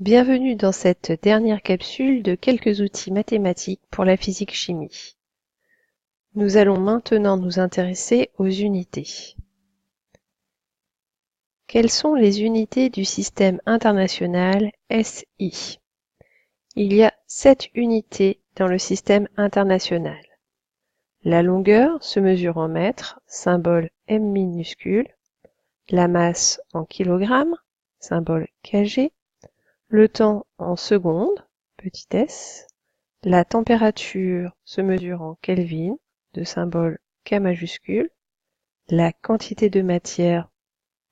Bienvenue dans cette dernière capsule de quelques outils mathématiques pour la physique-chimie. Nous allons maintenant nous intéresser aux unités. Quelles sont les unités du système international SI? Il y a 7 unités dans le système international. La longueur se mesure en mètres, symbole m minuscule, la masse en kilogrammes, symbole kg, le temps en secondes, petit s, la température se mesure en Kelvin, de symbole K majuscule, la quantité de matière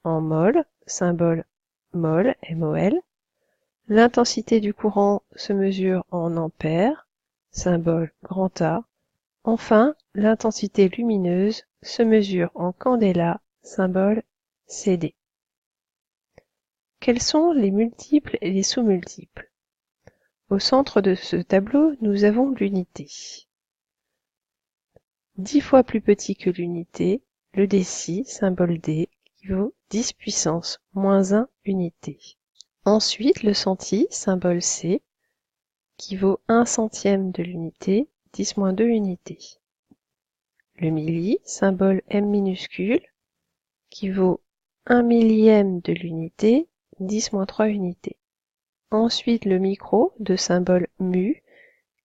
en mol, symbole mol, MOL, l'intensité du courant se mesure en ampères, symbole grand A, enfin l'intensité lumineuse se mesure en candela, symbole CD. Quels sont les multiples et les sous-multiples? Au centre de ce tableau, nous avons l'unité. 10 fois plus petit que l'unité, le déci, symbole D, qui vaut 10 puissance moins 1 unité. Ensuite, le centi, symbole C, qui vaut 1 centième de l'unité, 10 moins 2 unités. Le milli, symbole M minuscule, qui vaut 1 millième de l'unité, 10 moins 3 unités. Ensuite, le micro, de symbole mu,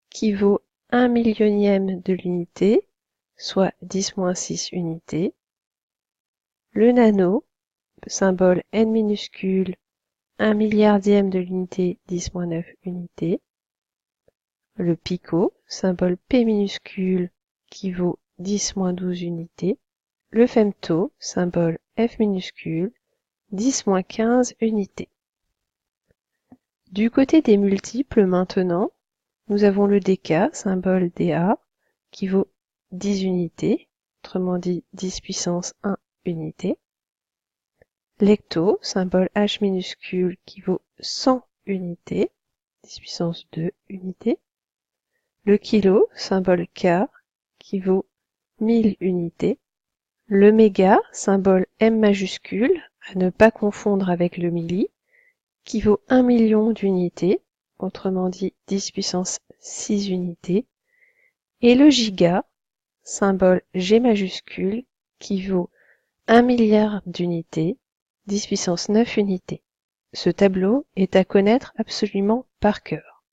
qui vaut 1 millionième de l'unité, soit 10 moins 6 unités. Le nano, symbole n minuscule, 1 milliardième de l'unité, 10 moins 9 unités. Le pico, symbole p minuscule, qui vaut 10 moins 12 unités. Le femto, symbole f minuscule, 10 moins 15 unités. Du côté des multiples maintenant, nous avons le déca, symbole dA, qui vaut 10 unités, autrement dit 10 puissance 1 unité. L'hecto, symbole H minuscule, qui vaut 100 unités, 10 puissance 2 unités. Le kilo, symbole K, qui vaut 1000 unités. Le méga, symbole M majuscule, à ne pas confondre avec le milli, qui vaut 1 million d'unités, autrement dit 10 puissance 6 unités. Et le giga, symbole G majuscule, qui vaut 1 milliard d'unités, 10 puissance 9 unités. Ce tableau est à connaître absolument par cœur.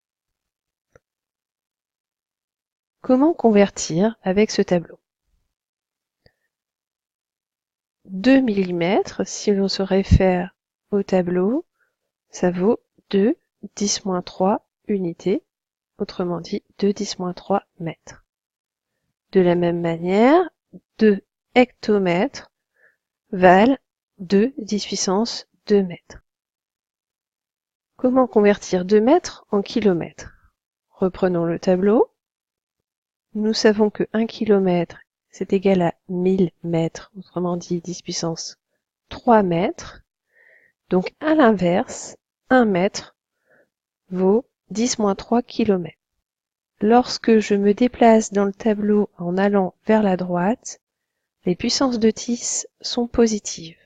Comment convertir avec ce tableau? 2 mm, si l'on se réfère au tableau, ça vaut 2 10-3 unités, autrement dit 2 10-3 mètres. De la même manière, 2 hectomètres valent 2 10 puissance 2 mètres. Comment convertir 2 mètres en kilomètres? Reprenons le tableau. Nous savons que 1 kilomètre, c'est égal à 1000 mètres, autrement dit 10 puissance 3 mètres. Donc à l'inverse, 1 mètre vaut 10 moins 3 kilomètres. Lorsque je me déplace dans le tableau en allant vers la droite, les puissances de 10 sont positives.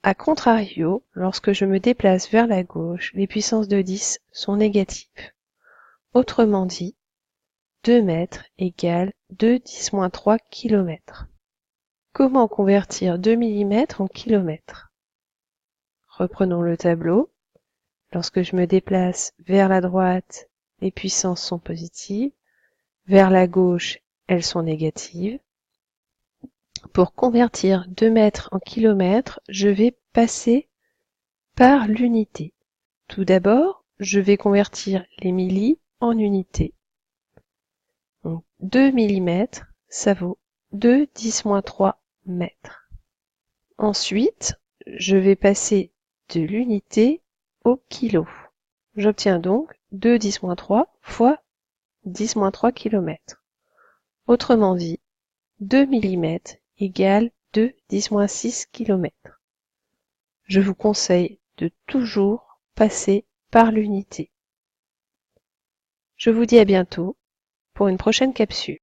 A contrario, lorsque je me déplace vers la gauche, les puissances de 10 sont négatives. Autrement dit, 2 mètres égale 2 10 moins 3 kilomètres. Comment convertir 2 mm en kilomètres? Reprenons le tableau. Lorsque je me déplace vers la droite, les puissances sont positives. Vers la gauche, elles sont négatives. Pour convertir 2 mètres en kilomètres, je vais passer par l'unité. Tout d'abord, je vais convertir les millis en unités. Donc 2 mm, ça vaut 2 10 moins 3 mètres. Ensuite, je vais passer de l'unité au kilo. J'obtiens donc 2 10 moins 3 fois 10 moins 3 km. Autrement dit, 2 mm égale 2 10 moins 6 km. Je vous conseille de toujours passer par l'unité. Je vous dis à bientôt pour une prochaine capsule.